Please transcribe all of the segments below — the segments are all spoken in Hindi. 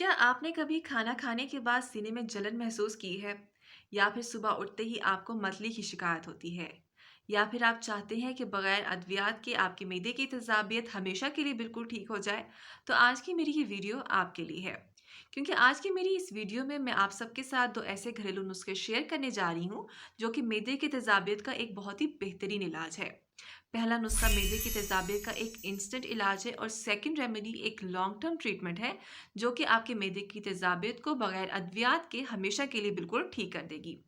क्या आपने कभी खाना खाने के बाद सीने में जलन महसूस की है? या फिर सुबह उठते ही आपको मतली की शिकायत होती है? या फिर आप चाहते हैं कि बगैर अद्वियात के आपके मैदे की तेज़ाबियत हमेशा के लिए बिल्कुल ठीक हो जाए? तो आज की मेरी ये वीडियो आपके लिए है। क्योंकि आज की मेरी इस वीडियो में मैं आप सबके साथ 2 ऐसे घरेलू नुस्खे शेयर करने जा रही हूँ, जो कि मैदे की तेज़ाबियत का एक बहुत ही बेहतरीन इलाज है। पहला नुस्खा मैदे की तेज़ाबियत का एक इंस्टेंट इलाज है और सेकंड रेमेडी एक लॉन्ग टर्म ट्रीटमेंट है, जो कि आपके मैदे की तेज़ाबियत को बगैर अद्वियात के हमेशा के लिए बिल्कुल ठीक कर देगी।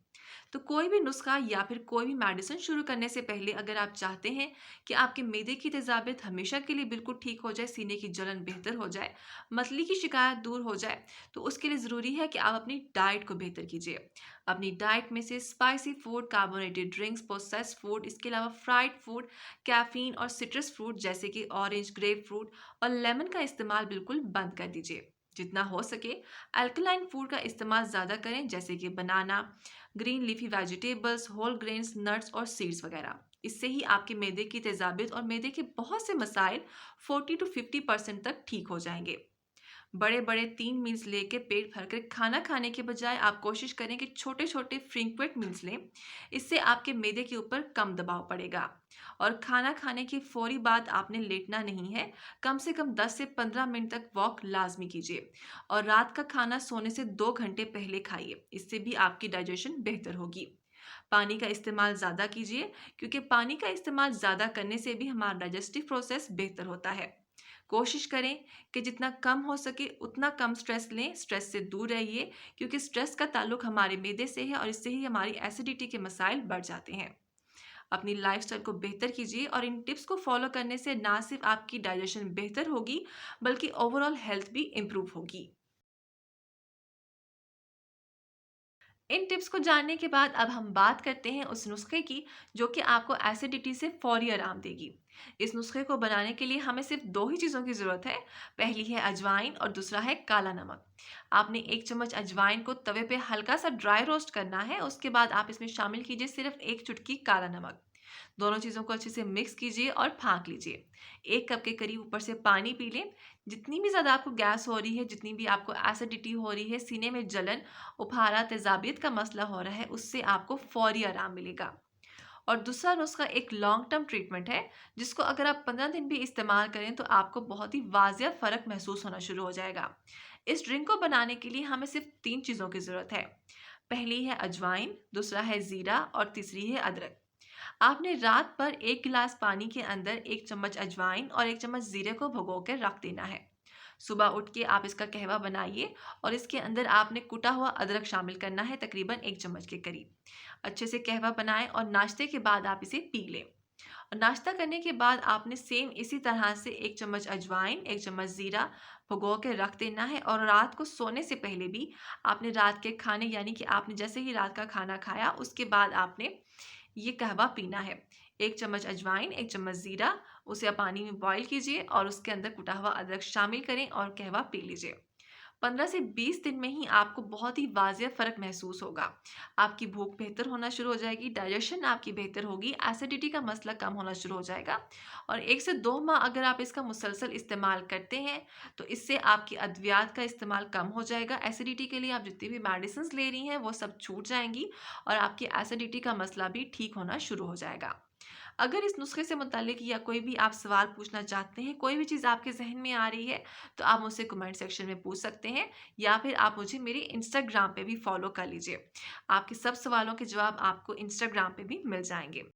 तो कोई भी नुस्खा या फिर कोई भी मेडिसिन शुरू करने से पहले अगर आप चाहते हैं कि आपके मैदे की तेज़ाबियत हमेशा के लिए बिल्कुल ठीक हो जाए, सीने की जलन बेहतर हो जाए, मतली की शिकायत दूर हो जाए, तो उसके लिए ज़रूरी है कि आप अपनी डाइट को बेहतर कीजिए। अपनी डाइट में से spicy food, carbonated drinks, processed food, इसके अलावा फ्राइड फूड, कैफ़ीन और सिट्रस फ्रूट जैसे कि ऑरेंज, ग्रेप फ्रूट और लेमन का इस्तेमाल बिल्कुल बंद कर दीजिए। जितना हो सके अल्कलाइन फूड का इस्तेमाल ज़्यादा करें, जैसे कि banana, green leafy vegetables, whole grains, nuts और सीड्स वगैरह। इससे ही आपके मैदे की तेज़ाबियत और मैदे के बहुत से मसाइल 40 to 50% तक ठीक हो जाएंगे। बड़े-बड़े 3 मील्स लेके पेट भरकर खाना खाने के बजाय आप कोशिश करें कि छोटे-छोटे फ्रीक्वेंट मील्स लें। इससे आपके मैदे के ऊपर कम दबाव पड़ेगा। और खाना खाने के फौरी बाद आपने लेटना नहीं है। कम से कम 10 से 15 मिनट तक वॉक लाज़मी कीजिए और रात का खाना सोने से 2 घंटे पहले खाइए। इससे भी आपकी डाइजेशन बेहतर होगी। पानी का इस्तेमाल ज़्यादा कीजिए, क्योंकि पानी का इस्तेमाल ज़्यादा करने से भी हमारा डाइजेस्टिव प्रोसेस बेहतर होता है। कोशिश करें कि जितना कम हो सके उतना कम स्ट्रेस लें, स्ट्रेस से दूर रहिए, क्योंकि स्ट्रेस का ताल्लुक हमारे मैदे से है और इससे ही हमारी एसिडिटी के मसाइल बढ़ जाते हैं। अपनी लाइफस्टाइल को बेहतर कीजिए और इन टिप्स को फॉलो करने से ना सिर्फ आपकी डाइजेशन बेहतर होगी, बल्कि ओवरऑल हेल्थ भी इम्प्रूव होगी। इन टिप्स को जानने के बाद अब हम बात करते हैं उस नुस्खे की, जो कि आपको एसिडिटी से फौरी आराम देगी। इस नुस्खे को बनाने के लिए हमें सिर्फ 2 ही चीज़ों की ज़रूरत है। पहली है अजवाइन और दूसरा है काला नमक। आपने 1 चम्मच अजवाइन को तवे पे हल्का सा ड्राई रोस्ट करना है। उसके बाद आप इसमें शामिल कीजिए सिर्फ 1 चुटकी काला नमक। दोनों चीज़ों को अच्छे से मिक्स कीजिए और फाँक लीजिए। 1 कप के करीब ऊपर से पानी पी लें। जितनी भी ज़्यादा आपको गैस हो रही है, जितनी भी आपको एसिडिटी हो रही है, सीने में जलन, उफारा, तेज़ाबियत का मसला हो रहा है, उससे आपको फ़ौरी आराम मिलेगा। और दूसरा नुस्खा एक लॉन्ग टर्म ट्रीटमेंट है, जिसको अगर आप 15 दिन भी इस्तेमाल करें तो आपको बहुत ही वाज़िया फ़र्क महसूस होना शुरू हो जाएगा। इस ड्रिंक को बनाने के लिए हमें सिर्फ 3 चीज़ों की ज़रूरत है। पहली है अजवाइन, दूसरा है ज़ीरा और तीसरी है अदरक। आपने रात भर 1 गिलास पानी के अंदर 1 चम्मच अजवाइन और 1 चम्मच ज़ीरे को भिगो कर रख देना है। सुबह उठ के आप इसका कहवा बनाइए और इसके अंदर आपने कुटा हुआ अदरक शामिल करना है, तकरीबन 1 चम्मच के करीब। अच्छे से कहवा बनाएँ और नाश्ते के बाद आप इसे पी लें। और नाश्ता करने के बाद आपने सेम इसी तरह से 1 चम्मच अजवाइन, 1 चम्मच ज़ीरा भिगो के रख देना है और रात को सोने से पहले भी आपने रात के खाने, यानी कि आपने जैसे ही रात का खाना खाया उसके बाद आपने ये कहवा पीना है। 1 चम्मच अजवाइन, 1 चम्मच ज़ीरा, उसे आप पानी में बॉयल कीजिए और उसके अंदर कुटा हुआ अदरक शामिल करें और कहवा पी लीजिए। 15 से 20 दिन में ही आपको बहुत ही वाज़िया फ़र्क महसूस होगा। आपकी भूख बेहतर होना शुरू हो जाएगी, डाइजेशन आपकी बेहतर होगी, एसिडिटी का मसला कम होना शुरू हो जाएगा। और 1 से 2 माह अगर आप इसका मुसलसल इस्तेमाल करते हैं, तो इससे आपकी अद्वियात का इस्तेमाल कम हो जाएगा। एसिडिटी के लिए आप जितनी भी मेडिसिन्स ले रही हैं, वो सब छूट जाएँगी और आपकी एसिडिटी का मसला भी ठीक होना शुरू हो जाएगा। अगर इस नुस्खे से मुतालिक या कोई भी आप सवाल पूछना चाहते हैं, कोई भी चीज़ आपके ज़हन में आ रही है, तो आप मुझसे कमेंट सेक्शन में पूछ सकते हैं या फिर आप मुझे मेरे इंस्टाग्राम पे भी फॉलो कर लीजिए। आपके सब सवालों के जवाब आपको इंस्टाग्राम पे भी मिल जाएँगे।